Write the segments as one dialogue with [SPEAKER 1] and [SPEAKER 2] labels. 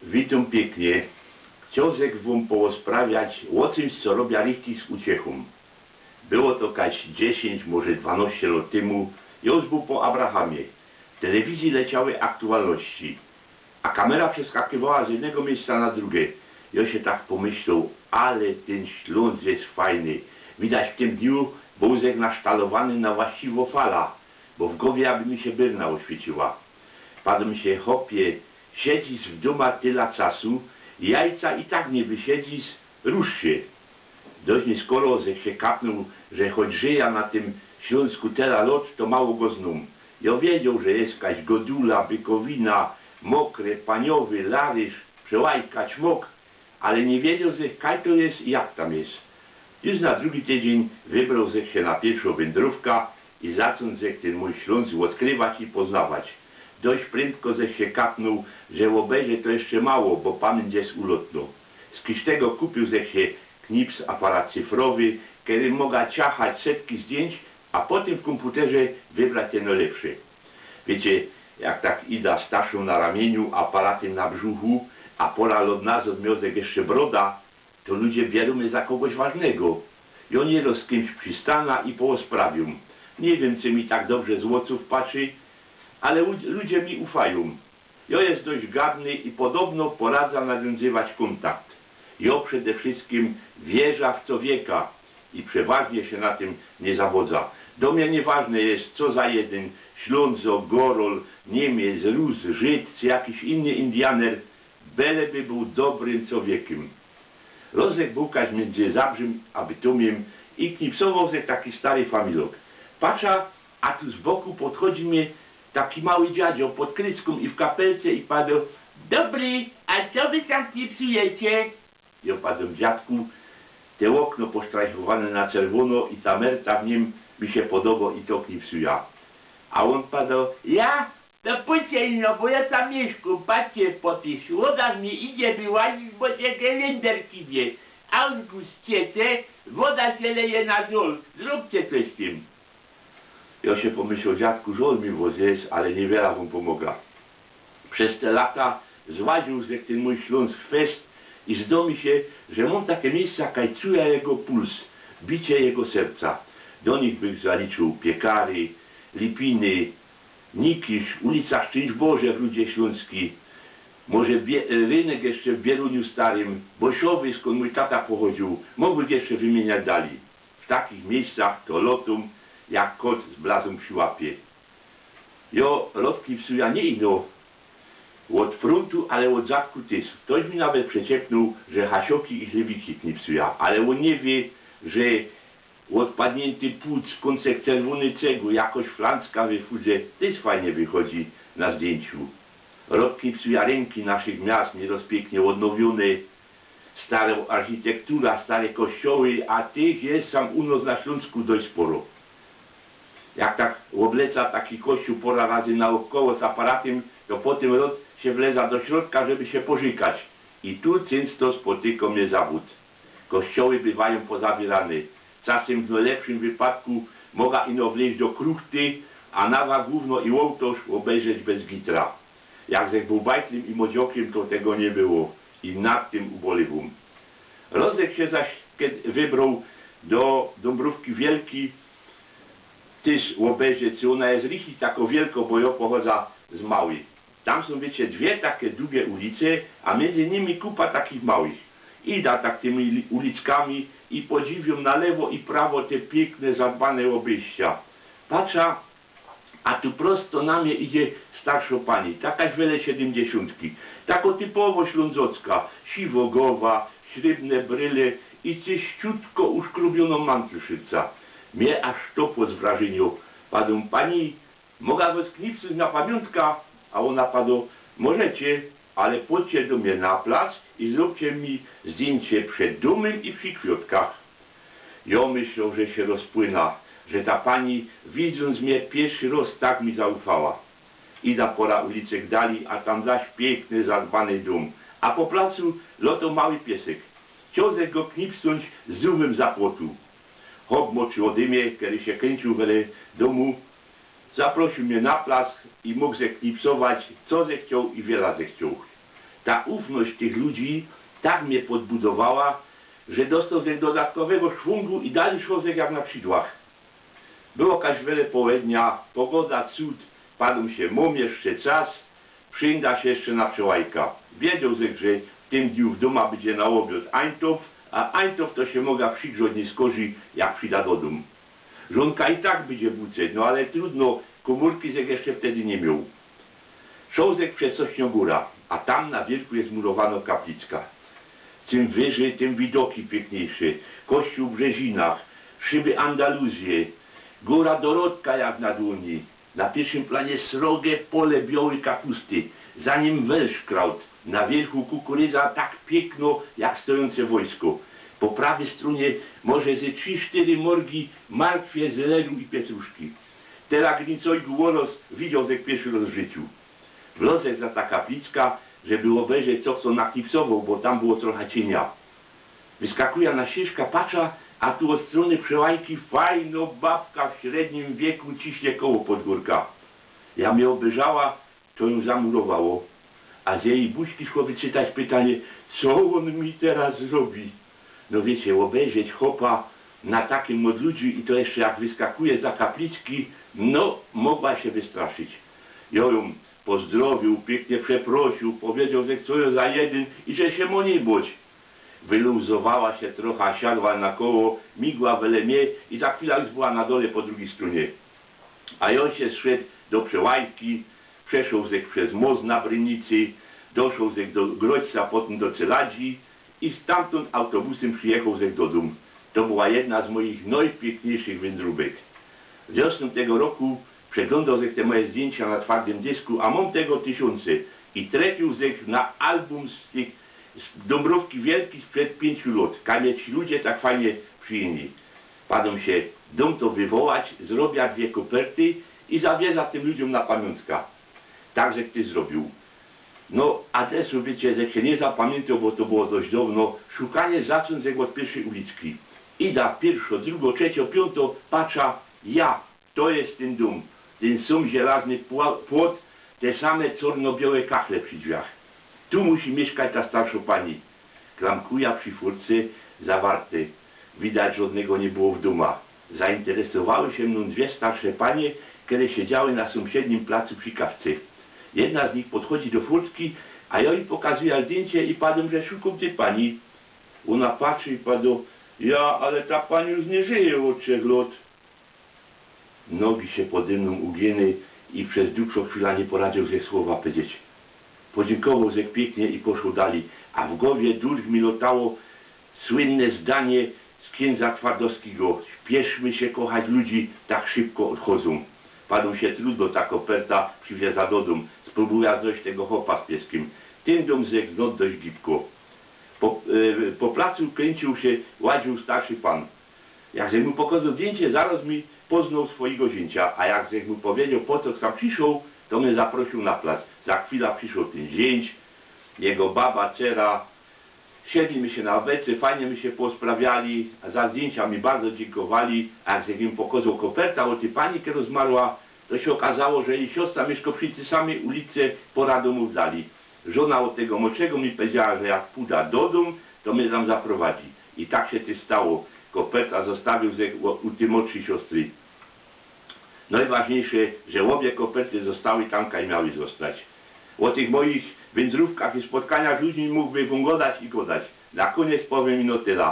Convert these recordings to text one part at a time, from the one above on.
[SPEAKER 1] Witam pięknie. Chciałbym wam porozprawiać o czymś, co robię richtig z uciechą. Było to jakaś 10, może 12 lat temu. Ja już był po Abrahamie. W telewizji leciały aktualności, a kamera przeskakiwała z jednego miejsca na drugie. Ja się tak pomyślał, ale ten Śląsk jest fajny. Widać w tym dniu Bożek nasztalowany na właściwą fala, bo w głowie aby mi się byrna oświeciła. Padł mi się, hopie, siedzisz w domu tyle czasu, jajca i tak nie wysiedzisz, rusz się. Dość nieskoro, że się kapnął, że choć żyje na tym Śląsku tyle lat, to mało go znum. Ja wiedział, że jest jakaś Godula, Bykowina, Mokre, Paniowy, Larysz, Przełajka, Ćmok, ale nie wiedział, że kaj to jest i jak tam jest. Już na drugi tydzień wybrał się na pierwszą wędrówkę i zaczął ten mój Śląsk odkrywać i poznawać. Dość prędko się kapnął, że w obejrze to jeszcze mało, bo pamięć jest ulotna. Z kisztego kupił się knips, aparat cyfrowy, który mogła ciachać setki zdjęć, a potem w komputerze wybrać te najlepsze. Wiecie, jak tak ida starszą na ramieniu, aparatem na brzuchu, a pola lodna z miodek jeszcze broda, to ludzie biorą mnie za kogoś ważnego. Ja nieraz z kimś przystana i porozprawią. Nie wiem, czy mi tak dobrze z łoców patrzy, ale ludzie mi ufają. Ja jest dość gadny i podobno poradza nawiązywać kontakt. Ja przede wszystkim wierzę w człowieka i przeważnie się na tym nie zawodza. Do mnie nieważne jest, co za jeden Ślązo, Gorol, Niemiec, Rus, Żyd czy jakiś inny Indianer, byleby był dobrym człowiekiem. Rozek bukać między Zabrzym a Bytomiem i knipsował się taki stary familok. Patrza, a tu z boku podchodzi mnie taki mały dziadzio pod krycką i w kapelce i padł: dobry, a co wy tam knipsujecie? Ja padłem: dziadku, te okno posztrajchowane na czerwono i ta merta w nim mi się podoba i to knipsuje. A on padł: ja? To pójdźcie, bo ja tam mieszkam, patrzcie, po tych słodach mi idzie wyłazić, bo się gelender kiwie. A on puściecie, woda się leje na dół, zróbcie coś z tym. Ja się pomyślał: dziadku, żol mi woz jest, ale niewiele wam pomaga. Przez te lata złaził z ten mój Śląsk fest i zda mi się, że mam takie miejsca, kaj czuję jego puls, bicie jego serca. Do nich bych zaliczył Piekary, Lipiny, Nikisz, ulica Szczęść Boże w Rudzie Śląski, może rynek jeszcze w Bieruniu Starym, Boszowy, skąd mój tata pochodził, mógłbym jeszcze wymieniać dalej. W takich miejscach to lotum, jak kot z blazą przy łapie. Jo, lotki psuja nie ino od frontu, ale od zadku też. Ktoś mi nawet przecieknął, że hasioki i chlewiki nie psuja, ale on nie wie, że odpadnięty płuc, kąsek czerwony cegły, jakoś flanska we fudze, też fajnie wychodzi na zdjęciu. Lotki psuja ręki naszych miast, nierozpięknie odnowione, stara architektura, stare kościoły, a tych jest sam u nas na Śląsku dość sporo. Jak tak obleca taki kościół pora razy naokoło z aparatem, to potem rod się wleza do środka, żeby się pożykać. I tu często spotyka mnie zawód. Kościoły bywają pozabierane. Czasem w najlepszym wypadku mogła ino wleźć do kruchty, a nawet główno i ołtarz obejrzeć bez gitra. Jak zech był bajtlem i modziokiem, to tego nie było. I nad tym ubolewam. Rozek się zaś wybrał do Dąbrówki Wielkiej, też obejrzeć, czy ona jest richtig tako wielko, bo ja pochodzę z Małej. Tam są, wiecie, dwie takie długie ulice, a między nimi kupa takich małych. Idę tak tymi uliczkami i podziwiam na lewo i prawo te piękne, zadbane obejścia. Patrzę, a tu prosto na mnie idzie starsza pani, takaś wiele 70. Tako typowo ślązocka, siwogowa, śrybne bryle i czyściutko uszkrubioną mantelszyca. Mnie aż to pod wrażeniu. Padł: pani, mogę was knipsać na pamiątkę? A ona padła: możecie, ale pójdźcie do mnie na plac i zróbcie mi zdjęcie przed domem i przy kwiatkach. Ja myślę, że się rozpłyna, że ta pani, widząc mnie pierwszy raz, tak mi zaufała. Ida pora ulicek dali, a tam zaś piękny, zadbany dom. A po placu loto mały piesek. Chciał go knipsnąć z zumem zapłotu. Hop moczył ode mnie, kiedy się kręcił w domu, zaprosił mnie na plac i mógł zeknipsować, co zechciał i wiele zechciał. ta ufność tych ludzi tak mnie podbudowała, że dostał z dodatkowego szwungu i dalej szło jak na przydłach. Było kaś wiele południa, pogoda cud, padł się mom jeszcze czas, przyjda się jeszcze na przełajka. Wiedział, że w tym dniu w doma będzie na obiad Ańtow, a Ańtow to się mogła przyjść od nie skorzy, jak przyda do domu. Żonka i tak będzie buceć, no ale trudno, komórki zeg jeszcze wtedy nie miał. Szozek przez Sośniogóra, a tam na wierchu jest murowana kaplicka. Tym wyżej, tym widoki piękniejsze. Kościół w Brzezinach, szyby Andaluzje, góra Dorotka jak na dłoni. Na pierwszym planie srogie pole białej kapusty, za nim Welschkraut, na wierchu kukurydza tak piękno jak stojące wojsko. Po prawej stronie może ze 3-4 morgi markwie, zeleru i pietruszki. Teraz gnicojgu Łoros widział jak pierwszy raz w życiu. Wlozek za ta kaplicka, żeby obejrzeć co naklipsował, bo tam było trochę cienia. Wyskakuje na ścieżkę, patrza, a tu od strony przełajki fajno babka w średnim wieku ciśnie koło podgórka. Ja mnie obejrzała, to ją zamurowało. A z jej buźki szło wyczytać pytanie, co on mi teraz zrobi? No wiecie, obejrzeć chopa na takim odludziu i to jeszcze jak wyskakuje za kapliczki, no mogła się wystraszyć. Ja ją pozdrowił, pięknie przeprosił, powiedział, że co ja za jeden i że się mo nie bądź. Wyluzowała się trochę, siadła na koło, migła w lemie i za chwilę już była na dole po drugiej stronie. A on się zszedł do przełajki, przeszł zek przez most na Brynicy, doszł zek do Grodźca, potem do Celadzi i stamtąd autobusem przyjechał zek do domu. To była jedna z moich najpiękniejszych wędrówek. Wiosną tego roku przeglądał zek te moje zdjęcia na twardym dysku, a mam tego tysiące i trafił zek na album z tych z Dąbrowki Wielki sprzed 5 lat. Kamie ci ludzie tak fajnie przyjęli. Padą się dom to wywołać, zrobię 2 koperty i zawieza tym ludziom na pamiątkę. Także ty zrobił. No adresu wiecie, że się nie zapamiętał, bo to było dość dawno. Szukanie zacząć jak od pierwszej uliczki. Ida pierwszo, drugo, trzecie, piąto, patrza, ja, to jest ten dom. Ten sam żelazny płot, te same czarno-białe kachle przy drzwiach. Tu musi mieszkać ta starsza pani. Klamkuja przy furtce zawarte. Widać, żadnego nie było w domu. Zainteresowały się mną 2 starsze panie, które siedziały na sąsiednim placu przy kawce. Jedna z nich podchodzi do furtki, a ja jej pokazuję zdjęcie i padam, że szukam tej pani. Ona patrzy i pada, ja, ale ta pani już nie żyje od 3 lat. Nogi się pode mną ugięły i przez dłuższą chwilę nie poradził ze słowa powiedzieć. Podziękował zek pięknie i poszło dalej, a w głowie dużo mi lotało słynne zdanie z księdza Twardowskiego. Śpieszmy się kochać ludzi, tak szybko odchodzą. Padł się trudno ta koperta, przywieza do domu. Spróbuję dojść tego chopa z pieskiem. Ten dom zek znot dość gibko. Po placu kręcił się, ładził starszy pan. Jak mu pokazał zdjęcie, zaraz mi poznał swojego zięcia, a jak mu powiedział, po co tam przyszedł, to mnie zaprosił na plac. Za chwilę przyszedł ten zięć, jego baba, dcera. Siedliśmy się na wece, fajnie mi się posprawiali, a za zdjęcia mi bardzo dziękowali. A jak im pokazał koperta o tej pani, która zmarła, to się okazało, że jej siostra mieszka przy tej samej ulicy po Radomu dali. Żona od tego młodszego mi powiedziała, że jak pójdę do domu, to mnie tam zaprowadzi. I tak się to stało. Koperta zostawił u tej młodszej siostry. Najważniejsze, że obie koperty zostały tam, i miały zostać. O tych moich wędrówkach i spotkaniach z ludźmi mógłbym gadać i gadać. Na koniec powiem ino tyle.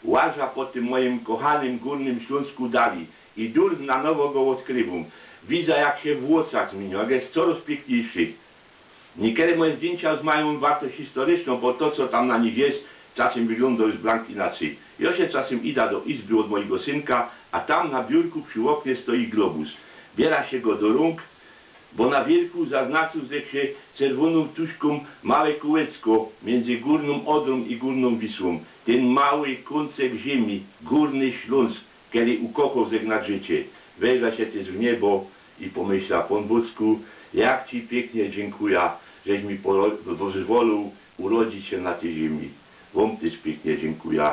[SPEAKER 1] Łaża po tym moim kochanym Górnym Śląsku dali i dur na nowo go odkrywam. Widzę, jak się w włosach zmienił, jak jest coraz piękniejszy. Niekiedy moje zdjęcia mają wartość historyczną, bo to, co tam na nich jest, czasem wygląda już blank inaczej. Ja się czasem idę do izby od mojego synka, a tam na biurku przy oknie stoi globus. Biera się go do rąk, bo na wierchu zaznaczył się czerwoną tuśką małe kółeczko między Górną Odrą i Górną Wisłą. Ten mały kącek ziemi, Górny Śląsk, kiedy ukochał nad życie. Wejrza się też w niebo i pomyśla, Pan Bóżku, jak Ci pięknie dziękuję, żeś mi pozwolił urodzić się na tej ziemi. Wam też pięknie dziękuję.